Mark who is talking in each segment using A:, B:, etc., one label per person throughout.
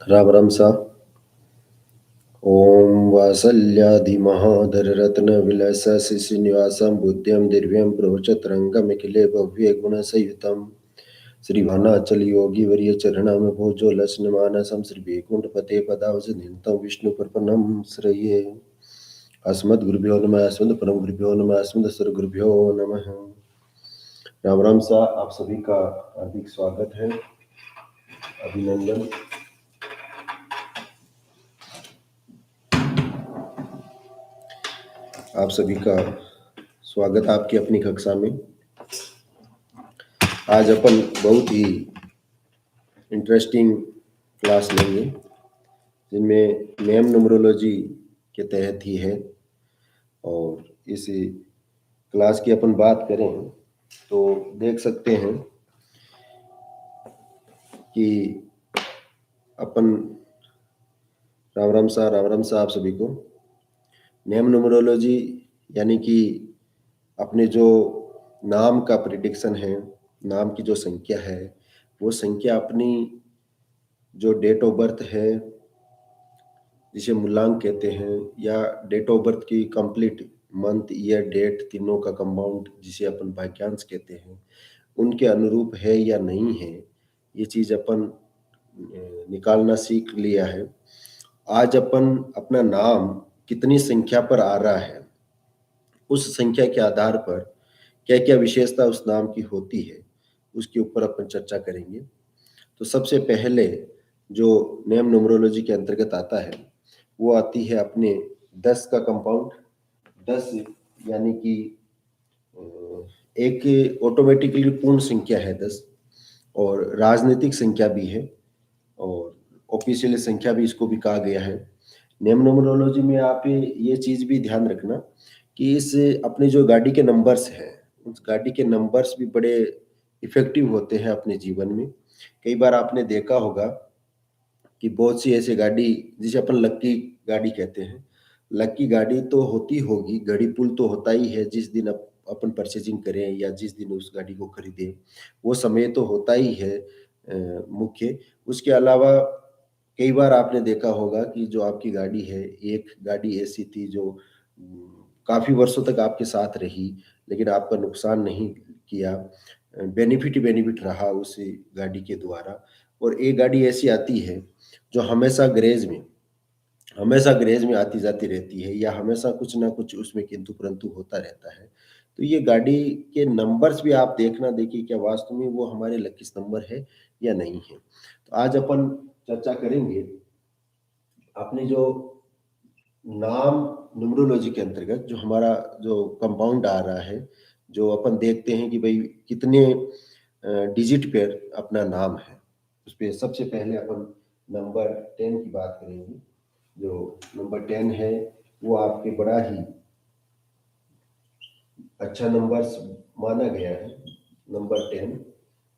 A: राम राम सा। ॐ वासल्याधिमहाधररत्नविलसश्रीनिवासं बुद्ध्यं दिव्यं प्रवचत्रङ्गमखिले भव्यगुणसंयुतं श्रीभानाचलयोगिवर्यचरणं भोजोल्लसन्मानसं श्रीवैकुण्ठपते पदावसनितं विष्णुप्रपन्नं श्रये। अस्मद्गुरुभ्यो नमः। अस्मद्परमगुरुभ्यो नमः। अस्मदसद्गुरुभ्यो नमः। राम राम सा। आप सभी का हार्दिक स्वागत है, अभिनंदन। आप सभी का स्वागत आपकी अपनी कक्षा में। आज अपन बहुत ही इंटरेस्टिंग क्लास लेंगे जिनमें नेम न्यूमरोलॉजी के तहत ही है। और इस क्लास की अपन बात करें तो देख सकते हैं कि अपन राम राम सा आप सभी को। नेम न्यूमरोलॉजी यानी कि अपने जो नाम का प्रिडिक्शन है, नाम की जो संख्या है, वो संख्या अपनी जो डेट ऑफ बर्थ है जिसे मूलांक कहते हैं, या डेट ऑफ बर्थ की कंप्लीट मंथ ईयर डेट तीनों का कंपाउंड जिसे अपन वाक्यांश कहते हैं, उनके अनुरूप है या नहीं है, ये चीज अपन निकालना सीख लिया है। आज अपन अपना नाम कितनी संख्या पर आ रहा है, उस संख्या के आधार पर क्या क्या विशेषता उस नाम की होती है, उसके ऊपर अपन चर्चा करेंगे। तो सबसे पहले जो नेम न्यूमरोलॉजी के अंतर्गत आता है वो आती है अपने 10 का कंपाउंड। 10 यानी कि एक ऑटोमेटिकली पूर्ण संख्या है 10, और राजनीतिक संख्या भी है, और ऑफिशियल संख्या भी इसको भी कहा गया है। नेम न्यूमरोलॉजी में आप ये चीज भी ध्यान रखना कि इस अपने जो गाड़ी के नंबर्स हैं, उस गाड़ी के नंबर्स भी बड़े इफेक्टिव होते हैं अपने जीवन में। कई बार आपने देखा होगा कि बहुत सी ऐसी गाड़ी जिसे अपन लक्की गाड़ी कहते हैं, लक्की गाड़ी तो होती होगी, घड़ी पुल तो होता ही है जिस दिन अपन परचेजिंग करें या जिस दिन उस गाड़ी को खरीदें, वो समय तो होता ही है मुख्य। उसके अलावा कई बार आपने देखा होगा कि जो आपकी गाड़ी है, एक गाड़ी ऐसी थी जो काफी वर्षों तक आपके साथ रही लेकिन आपका नुकसान नहीं किया, बेनिफिट ही बेनिफिट रहा उस गाड़ी के द्वारा। और एक गाड़ी ऐसी आती है जो हमेशा गैरेज में आती जाती रहती है, या हमेशा कुछ ना कुछ उसमें किंतु परंतु होता रहता है। तो ये गाड़ी के नंबर्स भी आप देखना, देखिए क्या वास्तव में वो हमारे लकी नंबर है या नहीं है। तो आज अपन चर्चा करेंगे अपने जो नाम न्यूमरोलॉजी के अंतर्गत जो हमारा जो कंपाउंड आ रहा है, जो अपन देखते हैं कि भाई कितने डिजिट पे अपना नाम है। उस पे सबसे पहले अपन नंबर 10 की बात करेंगे। जो नंबर 10 है वो आपके बड़ा ही अच्छा नंबर माना गया है। नंबर 10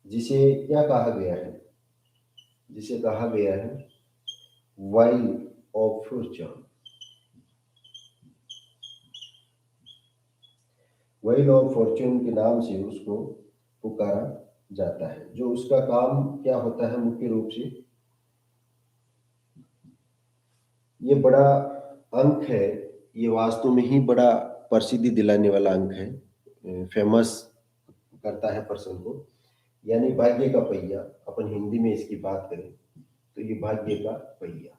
A: जिसे क्या कहा गया है, जिसे कहा गया है while of Fortune. Wheel of Fortune के नाम से उसको पुकारा जाता है। जो उसका काम क्या होता है मुख्य रूप से, ये बड़ा अंक है, ये वास्तव में ही बड़ा प्रसिद्धि दिलाने वाला अंक है, फेमस करता है पर्सन को। यानी भाग्य का पहिया, अपन हिंदी में इसकी बात करें तो ये भाग्य का पहिया,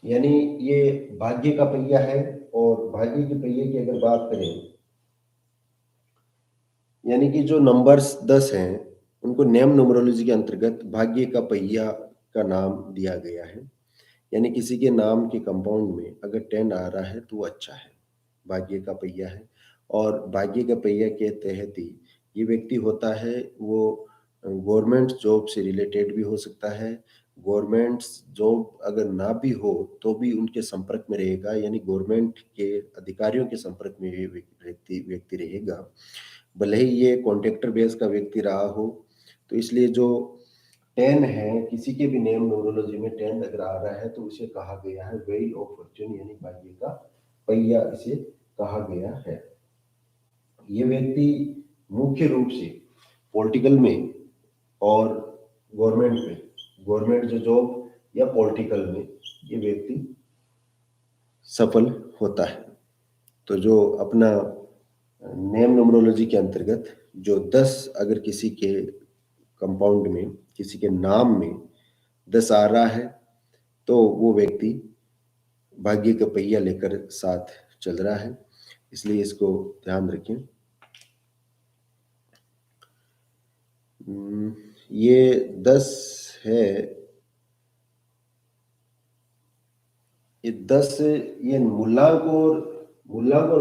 A: यानी ये भाग्य का पहिया है। और भाग्य के पहिए की अगर बात करें, यानी कि जो नंबर्स 10 हैं उनको नेम न्यूमरोलॉजी के अंतर्गत भाग्य का पहिया का नाम दिया गया है। यानी किसी के नाम के कंपाउंड में अगर 10 आ रहा है तो वो अच्छा है, भाग्य का पहिया है। और भाग्य का पहिया के तहत ही ये व्यक्ति होता है, वो गवर्नमेंट जॉब से रिलेटेड भी हो सकता है। गवर्नमेंट जॉब अगर ना भी हो तो भी उनके संपर्क में रहेगा, यानी गवर्नमेंट के अधिकारियों के संपर्क में ये व्यक्ति व्यक्ति रहेगा, भले ही ये कॉन्ट्रैक्टर बेस का व्यक्ति रहा हो। तो इसलिए जो 10 है, किसी के भी नेम न्यूमरोलॉजी में 10 अगर आ रहा है तो उसे कहा गया है व्हील ऑफ फॉर्च्यून, यानी भाग्य का पहिया इसे कहा गया है। ये व्यक्ति मुख्य रूप से पॉलिटिकल में और गवर्नमेंट जो जॉब या पॉलिटिकल में ये व्यक्ति सफल होता है। तो जो अपना नेम न्यूमरोलॉजी के अंतर्गत जो 10 अगर किसी के कंपाउंड में, किसी के नाम में 10 आ रहा है तो वो व्यक्ति भाग्य का पहिया लेकर साथ चल रहा है, इसलिए इसको ध्यान रखें। ये 10 है, ये 10 ये मूलांक और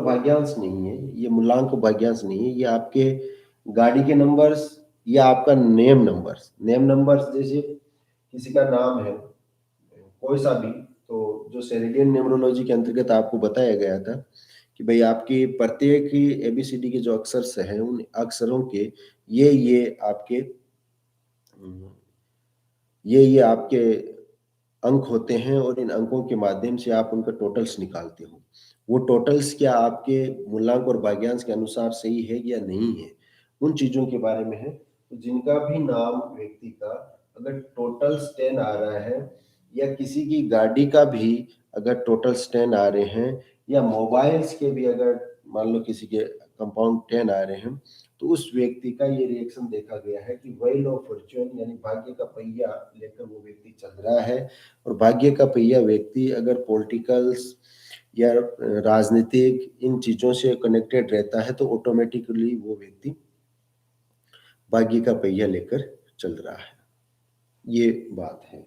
A: भाग्यांश नहीं है, ये मूलांक और भाग्यांश नहीं है, ये आपके गाड़ी के नंबर्स या आपका नेम नंबर्स जैसे किसी का नाम है कोई सा भी, तो जो सेरेडियन न्यूमरोलॉजी के अंतर्गत आपको बताया गया था कि भाई आपकी प्रत्येक ही एबीसीडी के जो अक्षर हैं उन अक्षरों के ये आपके ये आपके अंक होते हैं और इन अंकों के माध्यम से आप उनका टोटल्स निकालते हो। वो टोटल्स क्या आपके मूलांक और भाग्यांश के अनुसार सही है या नहीं है, उन चीजों के बारे में है। तो जिनका भी नाम व्यक्ति का अगर टोटल्स 10 आ रहा है या किसी की गाड़ी का भी अगर टोटल्स 10 आ रहे हैं या मोबाइल्स के भी अगर मान लो किसी के कंपाउंड 10 आ रहे हैं, तो उस व्यक्ति का ये रिएक्शन देखा गया है कि व्हील ऑफ फॉर्च्यून यानी भाग्य का पहिया लेकर वो व्यक्ति चल रहा है। और भाग्य का पहिया व्यक्ति अगर पॉलिटिकल्स या राजनीतिक इन चीजों से कनेक्टेड रहता है तो ऑटोमेटिकली वो व्यक्ति भाग्य का पहिया लेकर चल रहा है, ये बात है।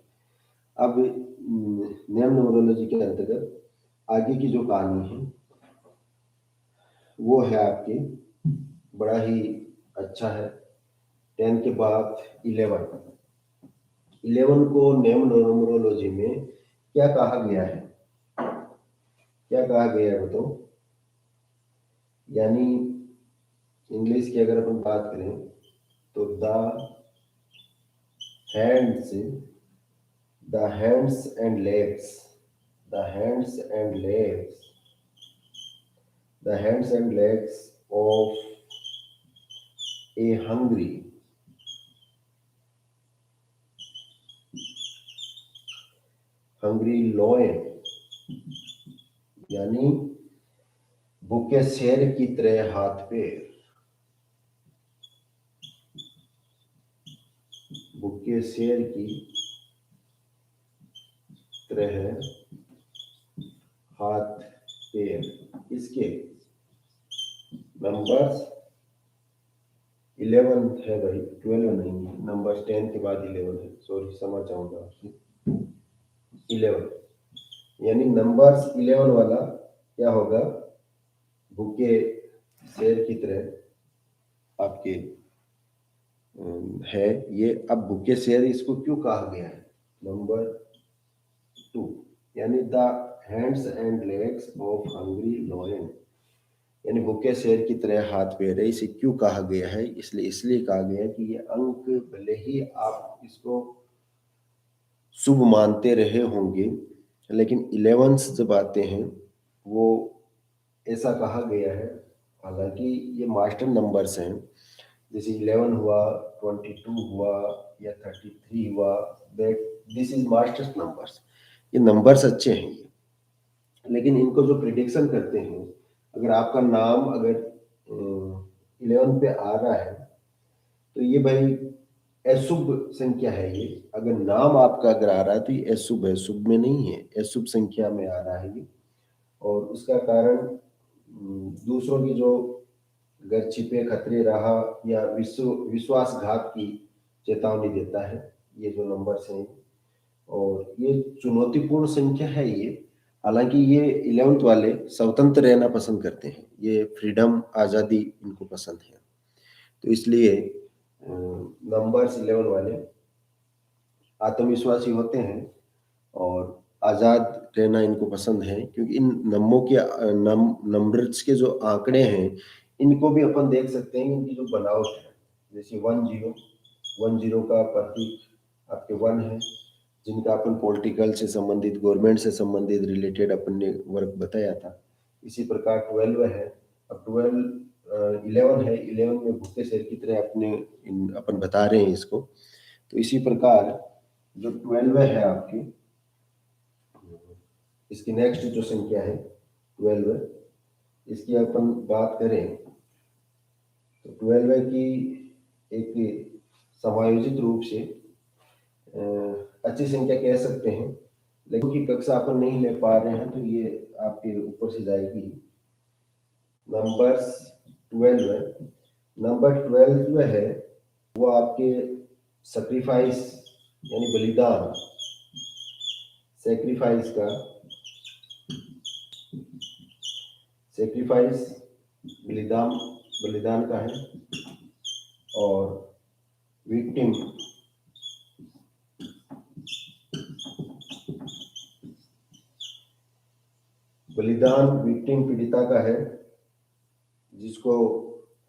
A: अब नेम न्यूमरोलॉजी के अंतर्गत आगे की जो कहानी है वो है आपकी बड़ा ही अच्छा है। 10 के बाद 11 को नेम न्यूमरोलॉजी में क्या कहा गया है, क्या कहा गया है बताओ। यानी इंग्लिश की अगर अपन बात करें तो hands the hands and legs the hands and legs the hands and legs of A hungry lion यानी भूखे शेर की तरह हाथ पैर, भूखे शेर की तरह हाथ पैर, इसके नंबर्स 11 है भाई, 12 नहीं है, नंबर 10 के बाद 11 है, सॉरी समझ जाऊंगा आपसे। 11 यानी नंबर्स 11 वाला क्या होगा, भूखे शेर की तरह आपके है ये। अब भूखे शेर इसको क्यों कहा गया है, नंबर 2 यानी the hands and legs of hungry lion यानी भूखे शेर की तरह हाथ पैर है, इसे क्यों कहा गया है, इसलिए कहा गया है कि ये अंक भले ही आप इसको शुभ मानते रहे होंगे लेकिन 11 जब आते हैं वो ऐसा कहा गया है, हालांकि ये मास्टर नंबर्स हैं, जैसे 11 हुआ, 22 हुआ या 33 हुआ, that this is master numbers, ये नंबर्स अच्छे हैं ये, लेकिन इनको जो प्रिडिक्शन करते हैं, अगर आपका नाम अगर 11 पे आ रहा है तो ये भाई अशुभ संख्या है। ये अगर नाम आपका अगर आ रहा है तो ये अशुभ है, शुभ में नहीं है, अशुभ संख्या में आ रहा है ये। और उसका कारण दूसरों की जो अगर छिपे खतरे रहा या विश्वासघात की चेतावनी देता है, ये जो नंबर्स हैं। और ये चुनौतीपूर्ण संख्या है ये, हालांकि ये 11th वाले स्वतंत्र रहना पसंद करते हैं, ये फ्रीडम आज़ादी इनको पसंद है, तो इसलिए नंबर्स 11 वाले आत्मविश्वासी होते हैं और आज़ाद रहना इनको पसंद है, क्योंकि इन नंबरों के नंबर्स के जो आंकड़े हैं इनको भी अपन देख सकते हैं, इनकी जो बनावट है, जैसे 10 का प्रतीक आपके 1 है, जिनका अपन पॉलिटिकल से संबंधित, गवर्नमेंट से संबंधित रिलेटेड अपन ने वर्क बताया था। इसी प्रकार 12 है, अब 11 है, 11 में भूखे शेर की तरह अपने अपन बता रहे हैं इसको। तो इसी प्रकार जो 12 है आपकी, इसकी नेक्स्ट जो संख्या है 12, इसकी अपन बात करें तो 12 की एक समायोजित रूप से अच्छी संख्या कह सकते हैं, लेकिन की कक्षा अपन नहीं ले पा रहे हैं तो ये आपके ऊपर से जाएगी। नंबर्स 12 है, नंबर 12 जो है वो आपके सैक्रिफाइस यानी बलिदान, सैक्रिफाइस बलिदान बलिदान का है, और विक्टिम बलिदान विक्टिम पीड़िता का है, जिसको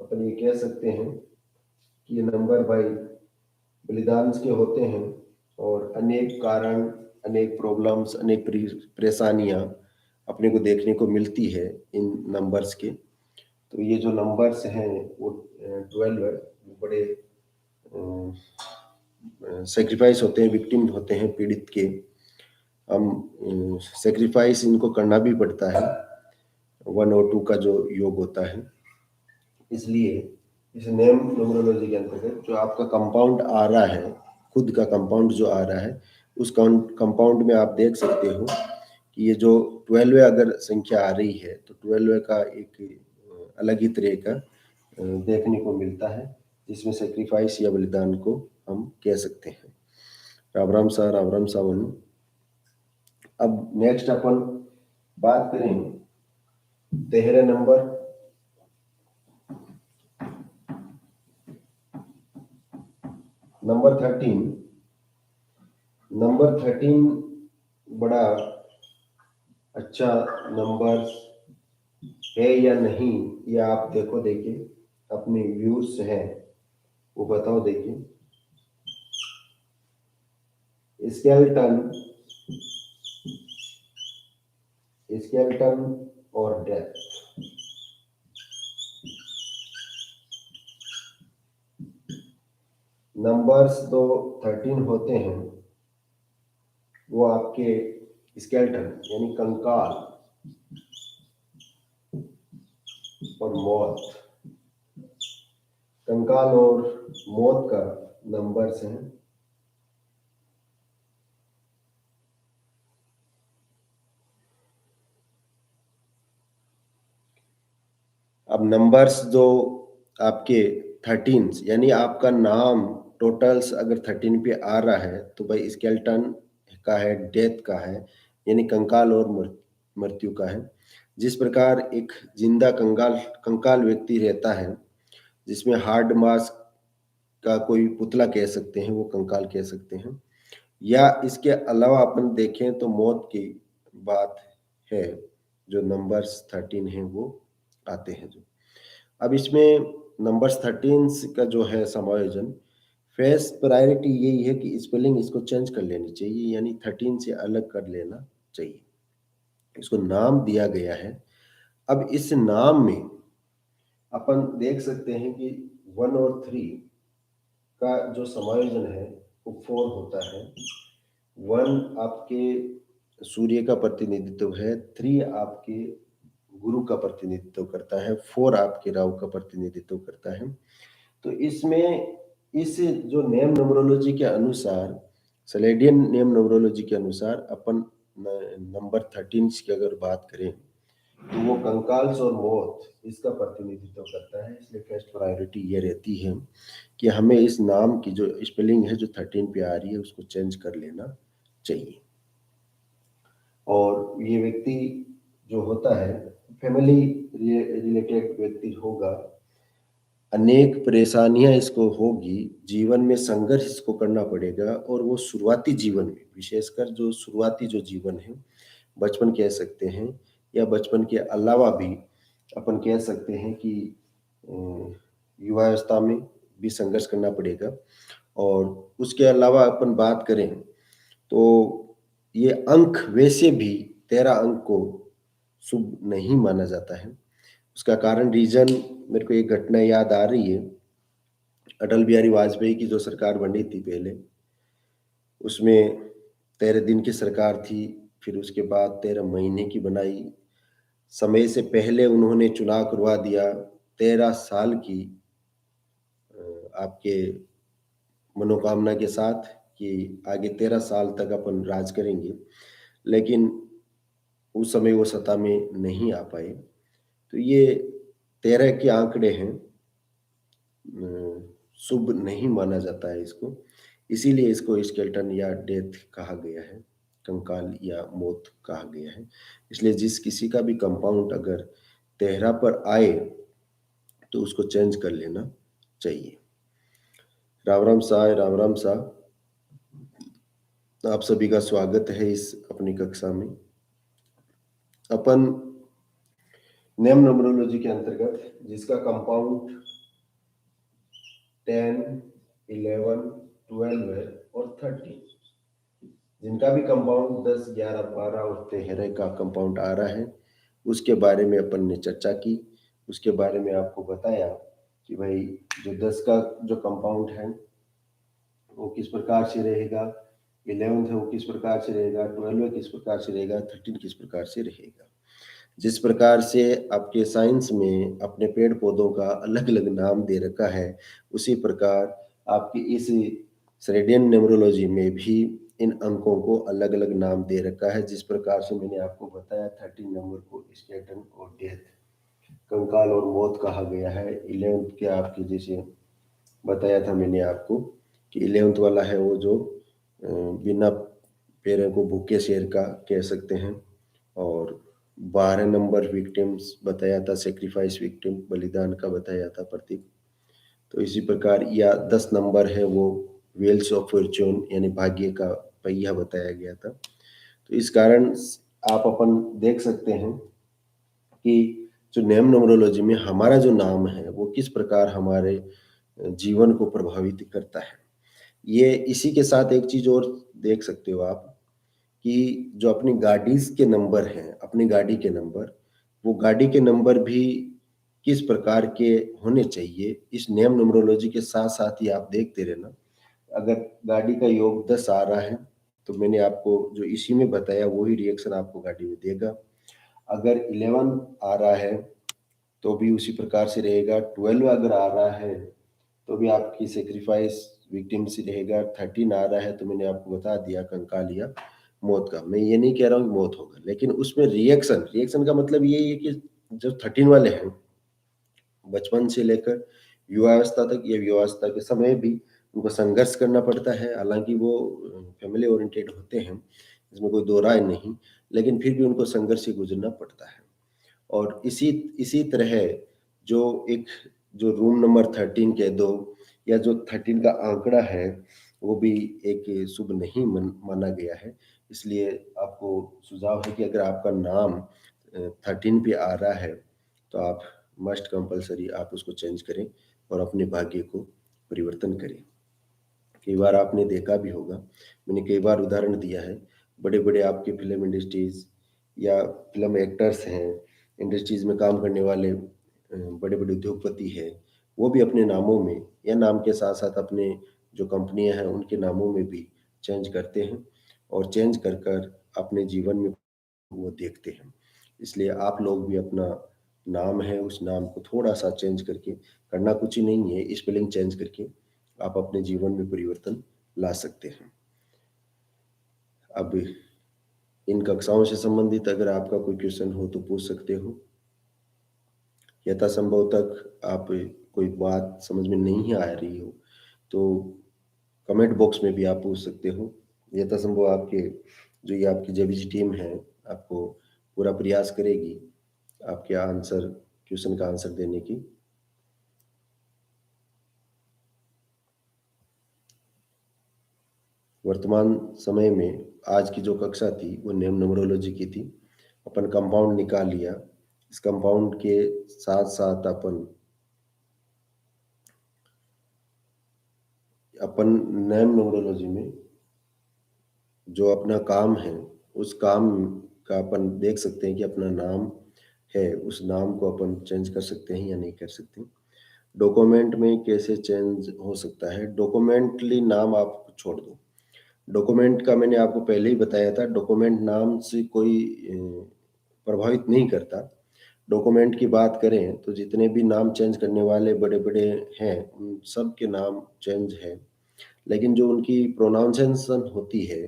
A: अपन ये कह सकते हैं कि ये नंबर भाई बलिदान के होते हैं, और अनेक कारण, अनेक प्रॉब्लम्स, अनेक परेशानियां अपने को देखने को मिलती है इन नंबर्स के। तो ये जो नंबर्स हैं वो 12 है, बड़े सेक्रीफाइस होते हैं, विक्टिम होते हैं पीड़ित के। हम सेक्रीफाइस इनको करना भी पड़ता है, 1 और 2 का जो योग होता है। इसलिए इस नेम न्यूमरोलॉजी के अंतर्गत जो आपका कंपाउंड आ रहा है, खुद का कंपाउंड जो आ रहा है, उस कंपाउंड में आप देख सकते हो कि ये जो 12 अगर संख्या आ रही है तो 12 का एक अलग ही तरह का देखने को मिलता है, जिसमें सेक्रीफाइस या बलिदान को हम कह सकते हैं। राम राम सा वनु। अब नेक्स्ट अपन बात करें 13 नंबर। नंबर 13 बड़ा अच्छा नंबर है या नहीं, ये आप देखिए अपने व्यूज हैं वो बताओ। देखिए स्केलेटन और डेथ, नंबर्स तो 13 होते हैं, वो आपके स्केलेटन यानी कंकाल और मौत, कंकाल और मौत का नंबर्स हैं। अब नंबर्स जो आपके 13 यानी आपका नाम टोटल्स अगर 13 पे आ रहा है तो भाई स्केलेटन का है, डेथ का है, यानी कंकाल और मृत्यु का है। जिस प्रकार एक जिंदा कंकाल व्यक्ति रहता है, जिसमें हार्ड मास का कोई पुतला कह सकते हैं, वो कंकाल कह सकते हैं। या इसके अलावा अपन देखें तो मौत की बात है, जो नंबर्स 13 हैं वो आते हैं। जो अब इसमें नंबर्स 13 का जो है समायोजन, फर्स्ट प्रायोरिटी यही है कि स्पेलिंग इसको चेंज कर लेनी चाहिए, यानी 13 से अलग कर लेना चाहिए। इसको नाम दिया गया है। अब इस नाम में अपन देख सकते हैं कि 1 और 3 का जो समायोजन है वो 4 होता है। 1 आपके सूर्य का प्रतिनिधित्व है, 3 आपके गुरु का प्रतिनिधित्व करता है, 4 आपके राहु का प्रतिनिधित्व करता है। तो इसमें इस जो नेम न्यूमरोलॉजी के अनुसार, सलेडियन नेम न्यूमरोलॉजी के अनुसार अपन नंबर 13 की अगर बात करें तो वो कंकाल्स और मौत इसका प्रतिनिधित्व करता है। इसलिए फर्स्ट प्रायोरिटी ये रहती है कि हमें इस नाम की जो स्पेलिंग है जो 13 पे आ रही है उसको चेंज कर लेना चाहिए। और ये व्यक्ति जो होता है फैमिली रिलेटेड व्यक्ति होगा, अनेक परेशानियां इसको होगी, जीवन में संघर्ष इसको करना पड़ेगा, और वो शुरुआती जीवन में, विशेषकर जो शुरुआती जो जीवन है, बचपन कह सकते हैं या बचपन के अलावा भी अपन कह सकते हैं कि युवावस्था में भी संघर्ष करना पड़ेगा। और उसके अलावा अपन बात करें तो ये अंक वैसे भी 13 अंक को शुभ नहीं माना जाता है। उसका कारण रीजन मेरे को एक घटना याद आ रही है। अटल बिहारी वाजपेयी की जो सरकार बनी थी पहले, उसमें 13 दिन की सरकार थी, फिर उसके बाद 13 महीने की बनाई। समय से पहले उन्होंने चुनाव करवा दिया। 13 साल की आपके मनोकामना के साथ कि आगे 13 साल तक अपन राज करेंगे, लेकिन उस समय वो सत्ता में नहीं आ पाए। तो ये 13 के आंकड़े हैं, शुभ नहीं माना जाता है इसको, इसीलिए इसको स्केल्टन या डेथ कहा गया है, कंकाल या मौत कहा गया है। इसलिए जिस किसी का भी कंपाउंड अगर 13 पर आए तो उसको चेंज कर लेना चाहिए। राम राम साहब, राम राम साहब, आप सभी का स्वागत है इस अपनी कक्षा में। अपन नेम न्यूमरोलॉजी के अंतर्गत जिसका कंपाउंड 10, 11, 12 है और 13, जिनका भी कंपाउंड 10, 11, 12 और 13 का कंपाउंड आ रहा है, उसके बारे में अपन ने चर्चा की। उसके बारे में आपको बताया कि भाई जो 10 का जो कंपाउंड है वो किस प्रकार से रहेगा, 11th है वो किस प्रकार से रहेगा, 12 किस प्रकार से रहेगा, 13 किस प्रकार से रहेगा। जिस प्रकार से आपके साइंस में अपने पेड़ पौधों का अलग अलग नाम दे रखा है, उसी प्रकार आपकी इस सर्डियन न्यूमरोलॉजी में भी इन अंकों को अलग अलग नाम दे रखा है। जिस प्रकार से मैंने आपको बताया 13 नंबर को स्केलेटन और डेथ, कंकाल और मौत कहा गया है। 11th के आपके जैसे बताया था मैंने आपको कि 11th वाला है वो जो बिना पैरों को भूखे शेर का कह सकते हैं। और 12 नंबर विक्टिम्स बताया था, सेक्रीफाइस विक्टिम, बलिदान का बताया था प्रतीक। तो इसी प्रकार या 10 नंबर है वो व्हील्स ऑफ फॉर्च्यून यानी भाग्य का पहिया बताया गया था। तो इस कारण आप अपन देख सकते हैं कि जो नेम न्यूमरोलॉजी में हमारा जो नाम है वो किस प्रकार हमारे जीवन को प्रभावित करता है। ये इसी के साथ एक चीज और देख सकते हो आप कि जो अपनी गाड़ीज के नंबर हैं, अपनी गाड़ी के नंबर, वो गाड़ी के नंबर भी किस प्रकार के होने चाहिए, इस नेम न्यूमरोलॉजी के साथ साथ ही आप देखते रहना। अगर गाड़ी का योग 10 आ रहा है तो मैंने आपको जो इसी में बताया वही रिएक्शन आपको गाड़ी में देगा। अगर 11 आ रहा है तो भी उसी प्रकार से रहेगा। 12 अगर आ रहा है तो भी आपकी सेक्रीफाइस विक्टिम से रहेगा। 13 आ रहा है तो मैंने आपको बता दिया कंकाल या मौत का। मैं ये नहीं कह रहा हूँ कि मौत होगा, लेकिन उसमें रिएक्शन रिएक्शन का मतलब ये है कि जो 13 वाले हैं बचपन से लेकर युवावस्था तक या युवावस्था के समय भी उनको संघर्ष करना पड़ता है। हालांकि वो फैमिली ओरिएंटेड होते हैं, इसमें कोई दो राय नहीं, लेकिन फिर भी उनको संघर्ष से गुजरना पड़ता है। और इसी इसी तरह जो एक जो रूम नंबर 13 कह दो या जो 13 का आंकड़ा है वो भी एक शुभ नहीं माना गया है। इसलिए आपको सुझाव है कि अगर आपका नाम 13 पे आ रहा है तो आप मस्ट कंपलसरी आप उसको चेंज करें और अपने भाग्य को परिवर्तन करें। कई बार आपने देखा भी होगा, मैंने कई बार उदाहरण दिया है, बड़े बड़े आपके फिल्म इंडस्ट्रीज या फिल्म एक्टर्स हैं, इंडस्ट्रीज में काम करने वाले बड़े बड़े उद्योगपति हैं, वो भी अपने नामों में या नाम के साथ साथ अपने जो कंपनियां हैं उनके नामों में भी चेंज करते हैं और चेंज कर कर अपने जीवन में वो देखते हैं। इसलिए आप लोग भी अपना नाम है उस नाम को थोड़ा सा चेंज करके, करना कुछ ही नहीं है, स्पेलिंग चेंज करके आप अपने जीवन में परिवर्तन ला सकते हैं। अब इन कक्षाओं से संबंधित अगर आपका कोई क्वेश्चन हो तो पूछ सकते हो। यथासंभव तक आप कोई बात समझ में नहीं आ रही हो तो कमेंट बॉक्स में भी आप पूछ सकते हो। यथासंभव आपके जो ये आपकी जेबीजी टीम है आपको पूरा प्रयास करेगी आपके आंसर क्वेश्चन का आंसर देने की। वर्तमान समय में आज की जो कक्षा थी वो नेम न्यूमरोलॉजी की थी। अपन कंपाउंड निकाल लिया। इस कंपाउंड के साथ साथ अपन नेम न्यूमरोलॉजी में जो अपना काम है उस काम का अपन देख सकते हैं कि अपना नाम है उस नाम को अपन चेंज कर सकते हैं या नहीं कर सकते। डॉक्यूमेंट में कैसे चेंज हो सकता है, डॉक्यूमेंटली नाम आप छोड़ दो, डॉक्यूमेंट का मैंने आपको पहले ही बताया था, डॉक्यूमेंट नाम से कोई प्रभावित नहीं करता। डॉक्यूमेंट की बात करें तो जितने भी नाम चेंज करने वाले बड़े-बड़े हैं, उन सब के नाम चेंज है, लेकिन जो उनकी प्रोनाउंसिएशन होती है,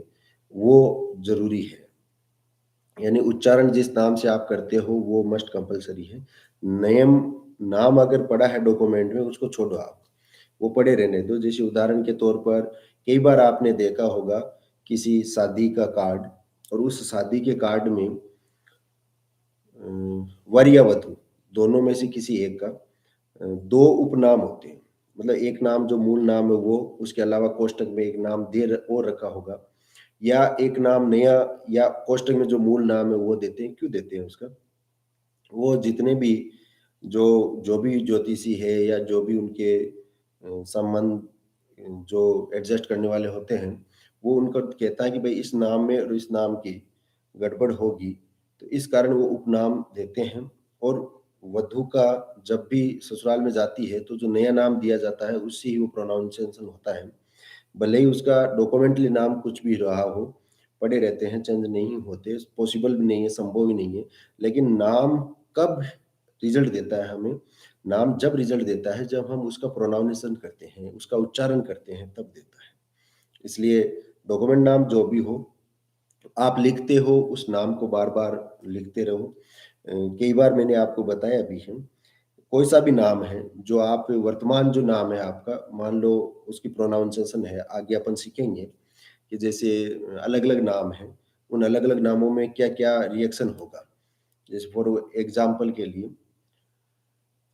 A: वो ज़रूरी है। यानी उच्चारण जिस नाम से आप करते हो वो मस्ट कंपल्सरी है। नेम नाम अगर पड़ा है डॉक्यूमेंट में उसको छोड़ो आप, वो पड़े रहने दो। जैसे उदाहरण के तौर पर कई बार आपने देखा होगा किसी शादी का कार्ड और उस शादी के कार्ड में वर या वधू दोनों में से किसी एक का 2 उपनाम होते हैं। मतलब एक नाम जो मूल नाम है वो, उसके अलावा कोष्ठक में एक नाम दे र और रखा होगा या एक नाम नया या कोष्ठक में जो मूल नाम है वो देते हैं। क्यों देते हैं उसका? वो जितने भी जो जो भी ज्योतिषी है या जो भी उनके संबंध जो एडजस्ट करने वाले होते हैं, वो उनको कहता है कि भई इस नाम में और इस नाम की गड़बड़ होगी, तो इस कारण वो उपनाम देते हैं और वधू का जब भी ससुराल में जाती है, तो जो नया नाम दिया जाता है, उससे ही वो प्रोनाउंसिएशन होता है। भले ही उसका डॉक्यूमेंटली नाम कुछ भी रहा हो, पड़े रहते हैं, चेंज नहीं होते, पॉसिबल भी नहीं है, संभव भी नहीं है। लेकिन नाम कब रिज़ल्ट देता है हमें? नाम जब रिज़ल्ट देता है, जब हम उसका प्रोनाउंसिएशन करते हैं, उसका उच्चारण करते हैं, तब देता है। इसलिए डॉक्यूमेंट नाम जो भी हो, आप लिखते हो, उस नाम को बार-बार लिखते रहो। कई बार मैंने आपको बताया भी है कोई सा भी नाम है, जो आप वर्तमान जो नाम है आपका, मान लो उसकी प्रोनाउंसिएशन है, आगे अपन सीखेंगे कि जैसे अलग-अलग नाम हैं, उन अलग-अलग नामों में क्या-क्या रिएक्शन होगा। जैसे फॉर एग्ज़ाम्पल के लिए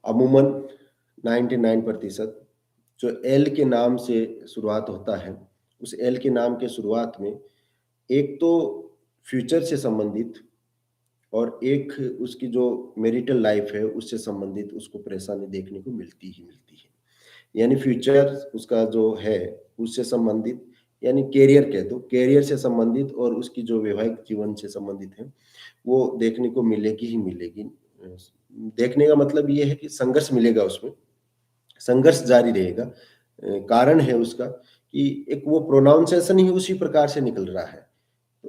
A: अमूमन 99% जो एल के नाम से शुरुआत होता है, उस एल के नाम के शुरुआत में एक तो फ्यूचर से संबंधित और एक उसकी जो मैरिटल लाइफ़ है, उससे संबंधित उसको परेशानी देखने को मिलती ही मिलती है। यानी फ्यूचर उसका जो है, उससे संबंधित यानी करियर कह दो, करियर से संबंधित और उसकी जो वैवाहिक जीवन से संबंधित है, वो देखने को मिलेगी ही मिलेगी। देखने का मतलब ये है कि संघर्ष मिलेगा उसमें, संघर्ष जारी रहेगा। कारण है उसका कि एक वो प्रोनाउंसिएशन ही उसी प्रकार से निकल रहा है, तो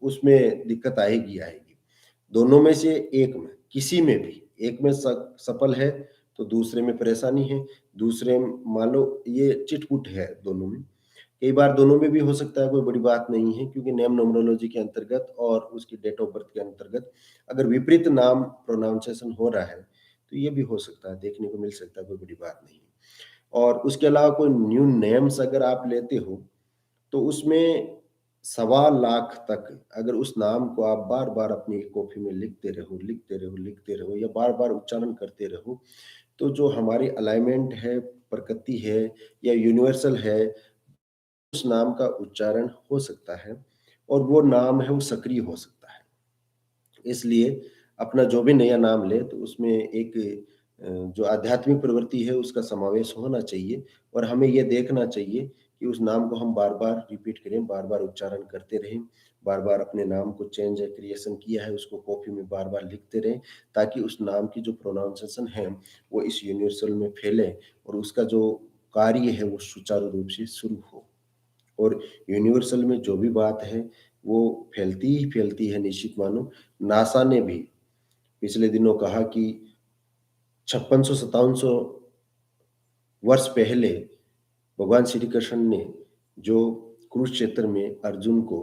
A: उसमें दिक्कत आएगी, आएगी। दोनों में से एक में, किसी में भी, एक में सफल है, तो दूसरे में परेशानी है, दूसरे में मान लो ये चिट-पुट है दोनों में। कई बार दोनों में भी हो सकता है, कोई बड़ी बात नहीं है क्योंकि नेम न्यूमरोलॉजी के अंतर्गत और उसकी डेट ऑफ बर्थ के अंतर्गत अगर विपरीत नाम प्रोनाउंसिएशन हो रहा है, तो ये भी हो सकता है, देखने को मिल सकता है, कोई बड़ी बात नहीं है। और उसके अलावा कोई न्यू नेम्स अगर आप लेते हो, तो उसमें सवा लाख तक अगर उस नाम को आप बार-बार अपनी कॉपी में लिखते रहो, लिखते रहो, लिखते रहो या बार-बार उच्चारण करते रहो, तो जो हमारी अलाइनमेंट है, प्रकृति है या यूनिवर्सल है, उस नाम का उच्चारण हो सकता है और वो नाम है वो सक्रिय हो सकता है। इसलिए अपना जो भी नया नाम लें तो उसमें एक जो आध्यात्मिक प्रवृत्ति है उसका समावेश होना चाहिए और हमें ये देखना चाहिए कि उस नाम को हम बार-बार रिपीट करें, बार-बार उच्चारण करते रहें, बार-बार अपने नाम को चेंज या क्रिएशन किया है उसको कॉपी में बार-बार लिखते रहें, ताकि उस नाम की जो प्रोनाउंसिएशन है वो इस यूनिवर्सल में फैले और उसका जो कार्य है वो सुचारू रूप से शुरू हो। और यूनिवर्सल में जो भी बात है, वो फैलती ही फैलती है निश्चित मानो। नासा ने भी पिछले दिनों कहा कि 5600-5700 वर्ष पहले भगवान श्री कृष्ण ने जो कुरुक्षेत्र में अर्जुन को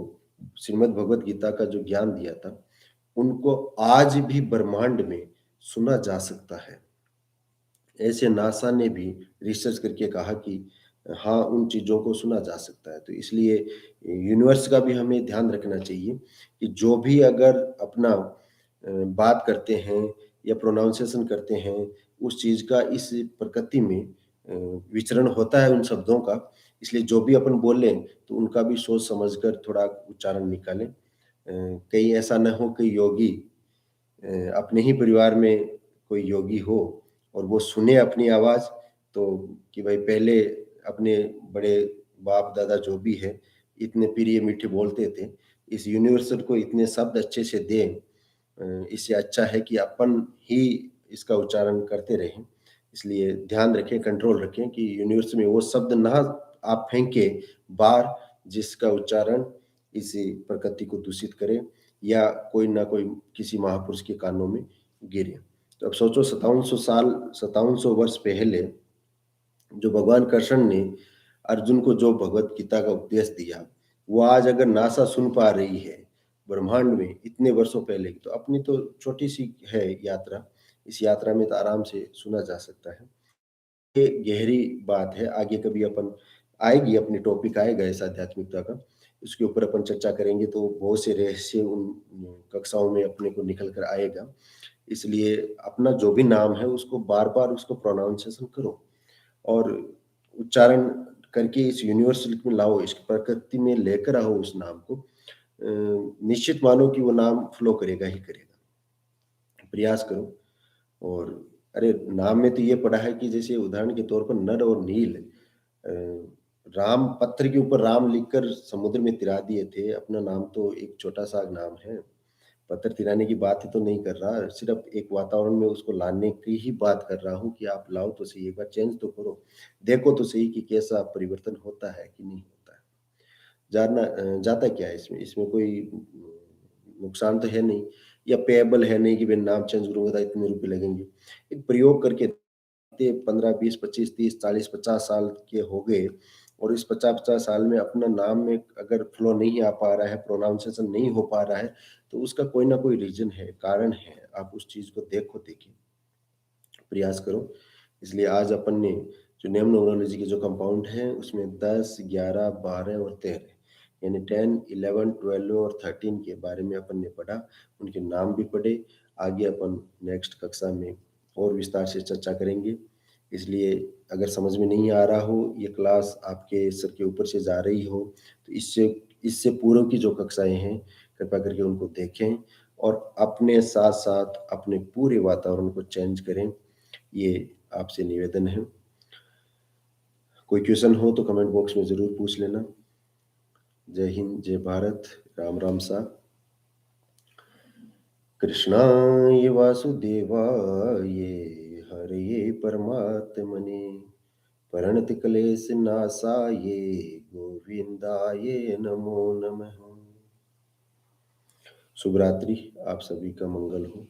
A: श्रीमद् भगवत गीता का जो ज्ञान दिया था, उनको आज भी ब्रह्मांड में सुना जा सकता है। ऐसे नासा ने भी रिसर्च करके कहा कि हाँ, उन चीज़ों को सुना जा सकता है। तो इसलिए यूनिवर्स का भी हमें ध्यान रखना चाहिए कि जो भी अगर अपना बात करते हैं या प्रोनाउंसिएशन करते हैं, उस चीज़ का इस प्रकृति में विचरण होता है उन शब्दों का। इसलिए जो भी अपन बोलें, तो उनका भी सोच समझ कर थोड़ा उच्चारण निकालें। कहीं ऐसा ना हो कि योगी अपने ही परिवार में कोई योगी हो और वो सुने अपनी आवाज़ तो कि भाई पहले अपने बड़े बाप-दादा जो भी है, इतने प्रिय मीठे बोलते थे, इस यूनिवर्सल को इतने शब्द अच्छे से दें इससे अच्छा है कि अपन ही इसका उच्चारण करते रहें। इसलिए ध्यान रखें, कंट्रोल रखें कि यूनिवर्स में वो शब्द ना आप फेंकें बाहर जिसका उच्चारण इसी प्रकृति को दूषित करे या कोई ना कोई किसी महापुरुष के कानों में गिरे। तो अब सोचो 5700 वर्ष पहले जो भगवान कृष्ण ने अर्जुन को जो भगवत गीता का उपदेश दिया, वो आज अगर नासा सुन पा रही है ब्रह्मांड में इतने वर्षों पहले की, तो अपनी तो छोटी-सी है यात्रा, इस यात्रा में तो आराम से सुना जा सकता है। ये गहरी बात है, आगे कभी अपन आएगी, अपनी टॉपिक आएगा इस आध्यात्मिकता का, उसके ऊपर अपन चर्चा करेंगे तो बहुत से रहस्य उन कक्षाओं में अपने को निकल कर आएगा। इसलिए अपना जो भी नाम है उसको बार-बार उसको प्रोनाउंसिएशन करो और उच्चारण करके इस यूनिवर्सल में लाओ, इस प्रकृति में लेकर आओ उस नाम को। निश्चित मानो कि वो नाम फ्लो करेगा ही करेगा। प्रयास करो। और अरे नाम में तो ये पढ़ा है कि जैसे उदाहरण के तौर पर नर और नील, अ, राम पत्थर के ऊपर राम लिखकर समुद्र में तिरा दिए थे। अपना नाम तो एक छोटा-सा नाम है। पत्थर तिराने की बात ही तो नहीं कर रहा, सिर्फ़ एक वातावरण में उसको लाने की ही बात कर रहा हूँ कि आप लाओ तो सही, एक बार चेंज तो करो। देखो तो सही कि कैसा परिवर्तन होता है कि नहीं होता है। जाता क्या है इसमें? इसमें कोई नुकसान तो है नहीं या पेएबल है नहीं कि भई नाम चेंज करूँगा तो इतने रुपए लगेंगे। एक प्रयोग करके ते 15, 20, 25, 30, 40, 50 साल के हो गए और इस 50-50 साल में अपना नाम में अगर फ्लो नहीं आ पा रहा है, प्रोनाउंसिएशन नहीं हो पा रहा है, तो उसका कोई ना कोई रीज़न है, कारण है। आप उस चीज़ को देखिए, प्रयास करो। इसलिए आज अपन ने जो न्यूमरोलॉजी के जो कंपाउंड हैं, उसमें 10, 11, 12 और 13 यानी 10, 11, 12 और 13 के बारे में अपन ने पढ़ा, उनके नाम भी पढ़े। आगे अपन नेक्स्ट कक्षा में और विस्तार से चर्चा करेंगे। इसलिए अगर समझ में नहीं आ रहा हो, ये क्लास आपके सर के ऊपर से जा रही हो, तो इससे इससे पूर्व की जो कक्षाएँ हैं, कृपया करके उनको देखें और अपने साथ-साथ अपने पूरे वातावरण को चेंज करें। ये आपसे निवेदन है। कोई क्वेश्चन हो तो कमेंट बॉक्स में ज़रूर पूछ लेना। जय हिंद, जय भारत, राम राम साहब। कृष्णाय वासुदेवाय हरये परमात्मने प्रणतक्लेशनाशाय गोविंदाय नमो नमः। शुभ रात्रि, आप सभी का मंगल हो।